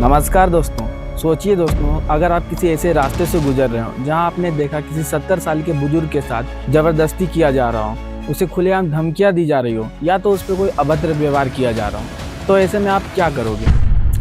नमस्कार दोस्तों। सोचिए दोस्तों, अगर आप किसी ऐसे रास्ते से गुजर रहे हो जहां आपने देखा किसी 70 साल के बुजुर्ग के साथ जबरदस्ती किया जा रहा हो, उसे खुलेआम धमकियां दी जा रही हो या तो उस पर कोई अभद्र व्यवहार किया जा रहा हो, तो ऐसे में आप क्या करोगे?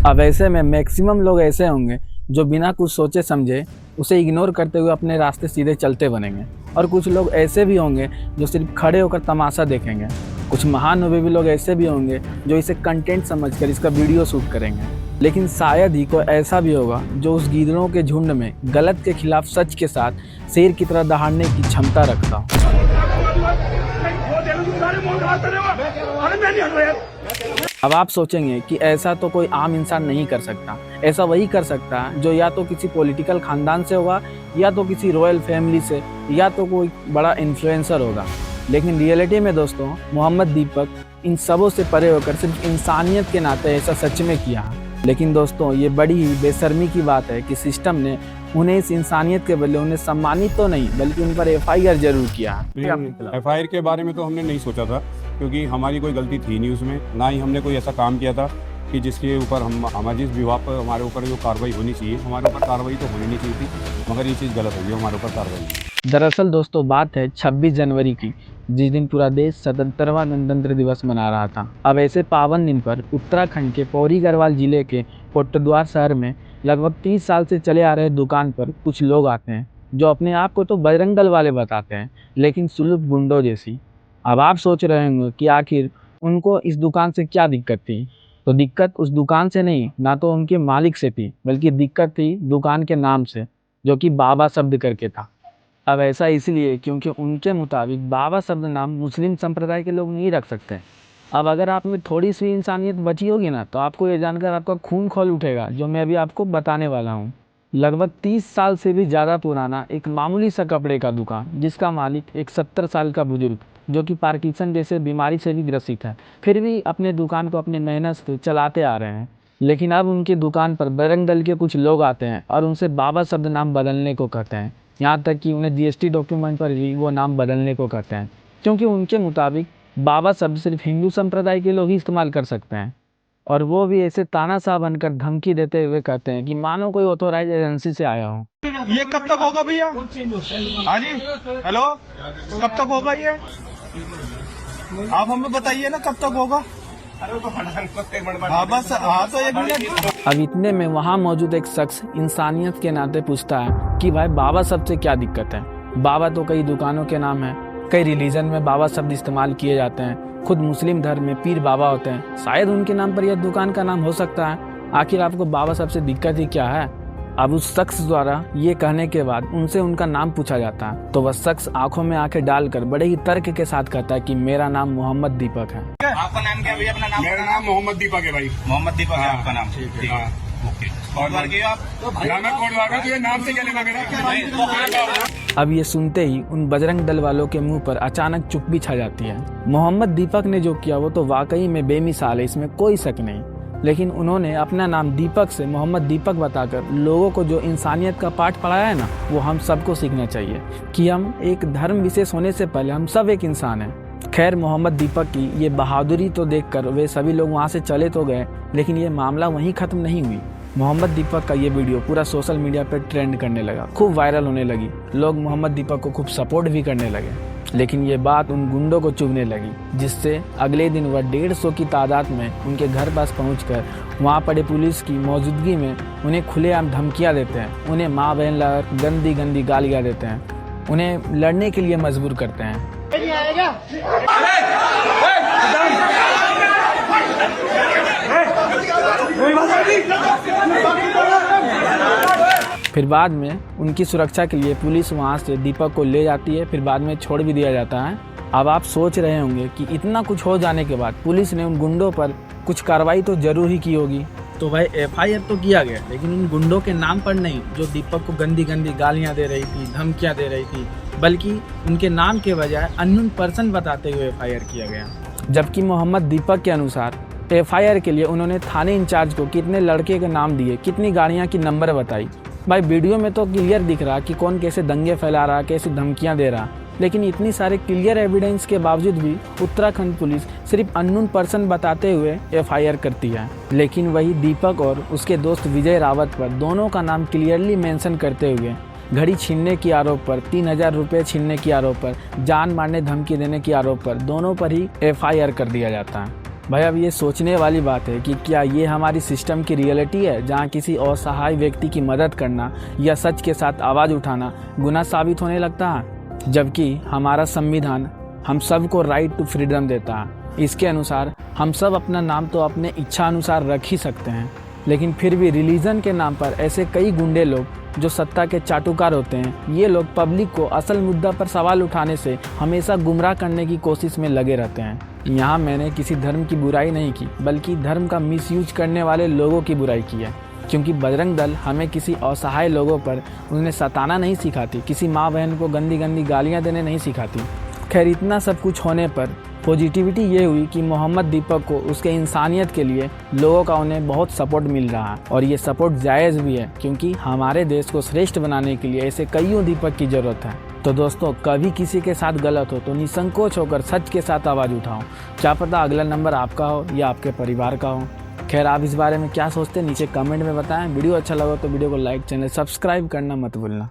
अब ऐसे में मैक्सिमम लोग ऐसे होंगे जो बिना कुछ सोचे समझे उसे इग्नोर करते हुए अपने रास्ते सीधे चलते बनेंगे, और कुछ लोग ऐसे भी होंगे जो सिर्फ खड़े होकर तमाशा देखेंगे। कुछ महानुभवी लोग ऐसे भी होंगे जो इसे कंटेंट समझकर इसका वीडियो शूट करेंगे। लेकिन शायद ही कोई ऐसा भी होगा जो उस गीदड़ों के झुंड में गलत के खिलाफ सच के साथ शेर की तरह दहाड़ने की क्षमता रखता हो। अब आप सोचेंगे कि ऐसा तो कोई आम इंसान नहीं कर सकता। ऐसा वही कर सकता है जो या तो किसी पॉलिटिकल खानदान से होगा, या तो किसी रॉयल फैमिली से, या तो कोई बड़ा इन्फ्लुएंसर होगा। लेकिन रियलिटी में दोस्तों, मोहम्मद दीपक इन सबों से परे होकर सिर्फ इंसानियत के नाते ऐसा सच में किया है। लेकिन दोस्तों, ये बड़ी ही बेशर्मी की बात है कि सिस्टम ने उन्हें इस इंसानियत के बदले उन्हें सम्मानित तो नहीं बल्कि उन पर एफआईआर जरूर किया है। एफआईआर के बारे में तो हमने नहीं सोचा था, क्योंकि हमारी कोई गलती थी नहीं उसमें, ना ही हमने कोई ऐसा काम किया था कि जिसके ऊपर हमारे जिस विभाग पर हमारे ऊपर जो कार्रवाई होनी चाहिए, हमारे ऊपर कार्रवाई तो होनी नहीं चाहिए थी, मगर ये चीज़ गलत हो गई, हमारे ऊपर कार्रवाई। दरअसल दोस्तों, बात है 26 जनवरी की, जिस दिन पूरा देश 77वां गणतंत्र दिवस मना रहा था। अब ऐसे पावन दिन पर उत्तराखंड के पौड़ी गढ़वाल जिले के कोटद्वार शहर में लगभग 30 साल से चले आ रहे दुकान पर कुछ लोग आते हैं जो अपने आप को तो बजरंग दल वाले बताते हैं, लेकिन सुलभ गुंडों जैसी। अब आप सोच रहे होंगे कि आखिर उनको इस दुकान से क्या दिक्कत थी। तो दिक्कत उस दुकान से नहीं, ना तो उनके मालिक से थी, बल्कि दिक्कत थी दुकान के नाम से, जो कि बाबा शब्द करके था। अब ऐसा इसलिए क्योंकि उनके मुताबिक बाबा शब्द नाम मुस्लिम संप्रदाय के लोग नहीं रख सकते। अब अगर आप में थोड़ी सी इंसानियत बची होगी ना, तो आपको ये जानकर आपका खून खौल उठेगा जो मैं अभी आपको बताने वाला हूँ। लगभग 30 साल से भी ज़्यादा पुराना एक मामूली सा कपड़े का दुकान, जिसका मालिक एक 70 साल का बुजुर्ग जो कि पार्किंसन जैसे बीमारी से भी ग्रसित है, फिर भी अपने दुकान को अपने मेहनत से चलाते आ रहे हैं। लेकिन अब उनकी दुकान पर बजरंग दल के कुछ लोग आते हैं और उनसे बाबा शब्द नाम बदलने को कहते हैं। यहाँ तक कि उन्हें जीएसटी डॉक्यूमेंट पर भी वो नाम बदलने को कहते हैं, क्योंकि उनके मुताबिक बाबा शब्द सिर्फ हिंदू संप्रदाय के लोग ही इस्तेमाल कर सकते हैं, और वो भी ऐसे तानाशाह बनकर धमकी देते हुए कहते हैं कि मानो कोई ऑथोराइज एजेंसी से आया हो। ये कब तक होगा भैया? हाँ जी, हेलो, कब तक होगा ये? आप हमें बताइए ना कब तक होगा। हाँ बस, हाँ तो 1 मिनट। अब इतने में वहाँ मौजूद एक शख्स इंसानियत के नाते पूछता है कि भाई बाबा शब्द से क्या दिक्कत है? बाबा तो कई दुकानों के नाम है, कई रिलीजन में बाबा शब्द इस्तेमाल किए जाते हैं, खुद मुस्लिम धर्म में पीर बाबा होते हैं, शायद उनके नाम पर यह दुकान का नाम हो सकता है। आखिर आपको बाबा शब्द से दिक्कत ही क्या है? अब उस शख्स द्वारा ये कहने के बाद उनसे उनका नाम पूछा जाता है, तो वह शख्स आंखों में आंखें डालकर बड़े ही तर्क के साथ कहता है कि मेरा नाम मोहम्मद दीपक है। आपका नाम क्या है भैया? अपना नाम? मेरा नाम मोहम्मद दीपक है भाई। मोहम्मद दीपक है आपका नाम? ठीक है, ओके। और बार की आप मैं कोटद्वार का, तुझे नाम से क्या लेना मेरा? अब ये सुनते ही उन बजरंग दल वालों के मुंह पर अचानक चुप्पी छा जाती है। मोहम्मद दीपक ने जो किया वो तो वाकई में बेमिसाल है, इसमें कोई शक नहीं। लेकिन उन्होंने अपना नाम दीपक से मोहम्मद दीपक बताकर लोगों को जो इंसानियत का पाठ पढ़ाया है ना, वो हम सबको सीखना चाहिए कि हम एक धर्म विशेष होने से पहले हम सब एक इंसान हैं। खैर, मोहम्मद दीपक की ये बहादुरी तो देखकर वे सभी लोग वहाँ से चले तो गए, लेकिन ये मामला वहीं ख़त्म नहीं हुई। मोहम्मद दीपक का ये वीडियो पूरा सोशल मीडिया पर ट्रेंड करने लगा, खूब वायरल होने लगी, लोग मोहम्मद दीपक को खूब सपोर्ट भी करने लगे। लेकिन ये बात उन गुंडों को चुभने लगी, जिससे अगले दिन वह 150 की तादाद में उनके घर पास पहुंचकर वहां पड़े पुलिस की मौजूदगी में उन्हें खुलेआम धमकियां देते हैं, उन्हें माँ बहन लगाकर गंदी गंदी गालियां देते हैं, उन्हें लड़ने के लिए मजबूर करते हैं। फिर बाद में उनकी सुरक्षा के लिए पुलिस वहां से दीपक को ले जाती है, फिर बाद में छोड़ भी दिया जाता है। अब आप सोच रहे होंगे कि इतना कुछ हो जाने के बाद पुलिस ने उन गुंडों पर कुछ कार्रवाई तो जरूर ही की होगी। तो भाई एफआईआर तो किया गया, लेकिन उन गुंडों के नाम पर नहीं जो दीपक को गंदी गंदी गालियां दे रही थी, धमकियां दे रही थी, बल्कि उनके नाम के बजाय अननोन पर्सन बताते हुए एफआईआर किया गया। जबकि मोहम्मद दीपक के अनुसार एफआईआर के लिए उन्होंने थाने इंचार्ज को कितने लड़के के नाम दिए, कितनी गाड़ियाँ की नंबर बताई। भाई वीडियो में तो क्लियर दिख रहा कि कौन कैसे दंगे फैला रहा, कैसे धमकियाँ दे रहा, लेकिन इतनी सारे क्लियर एविडेंस के बावजूद भी उत्तराखंड पुलिस सिर्फ अननोन पर्सन बताते हुए एफआईआर करती है। लेकिन वही दीपक और उसके दोस्त विजय रावत पर दोनों का नाम क्लियरली मेंशन करते हुए घड़ी छीनने के आरोप पर, 3000 रुपये छीनने के आरोप पर, जान मारने धमकी देने के आरोप पर दोनों पर ही एफआईआर कर दिया जाता है। भाई अब ये सोचने वाली बात है कि क्या ये हमारी सिस्टम की रियलिटी है, जहाँ किसी असहाय व्यक्ति की मदद करना या सच के साथ आवाज़ उठाना गुनाह साबित होने लगता है, जबकि हमारा संविधान हम सबको राइट टू फ्रीडम देता है। इसके अनुसार हम सब अपना नाम तो अपने इच्छा अनुसार रख ही सकते हैं, लेकिन फिर भी रिलीजन के नाम पर ऐसे कई गुंडे लोग जो सत्ता के चाटुकार होते हैं, ये लोग पब्लिक को असल मुद्दा पर सवाल उठाने से हमेशा गुमराह करने की कोशिश में लगे रहते हैं। यहाँ मैंने किसी धर्म की बुराई नहीं की, बल्कि धर्म का मिसयूज करने वाले लोगों की बुराई की है, क्योंकि बजरंग दल हमें किसी असहाय लोगों पर उन्हें सताना नहीं सिखाती, किसी माँ बहन को गंदी गंदी गालियाँ देने नहीं सिखाती। खैर इतना सब कुछ होने पर पॉजिटिविटी ये हुई कि मोहम्मद दीपक को उसके इंसानियत के लिए लोगों का उन्हें बहुत सपोर्ट मिल रहा है, और ये सपोर्ट जायज़ भी है, क्योंकि हमारे देश को श्रेष्ठ बनाने के लिए ऐसे कईयों दीपक की ज़रूरत है। तो दोस्तों, कभी किसी के साथ गलत हो तो निसंकोच होकर सच के साथ आवाज़ उठाओ। क्या पता अगला नंबर आपका हो या आपके परिवार का हो। खैर आप इस बारे में क्या सोचते हैं नीचे कमेंट में बताएं। वीडियो अच्छा लगा तो वीडियो को लाइक, चैनल सब्सक्राइब करना मत भूलना।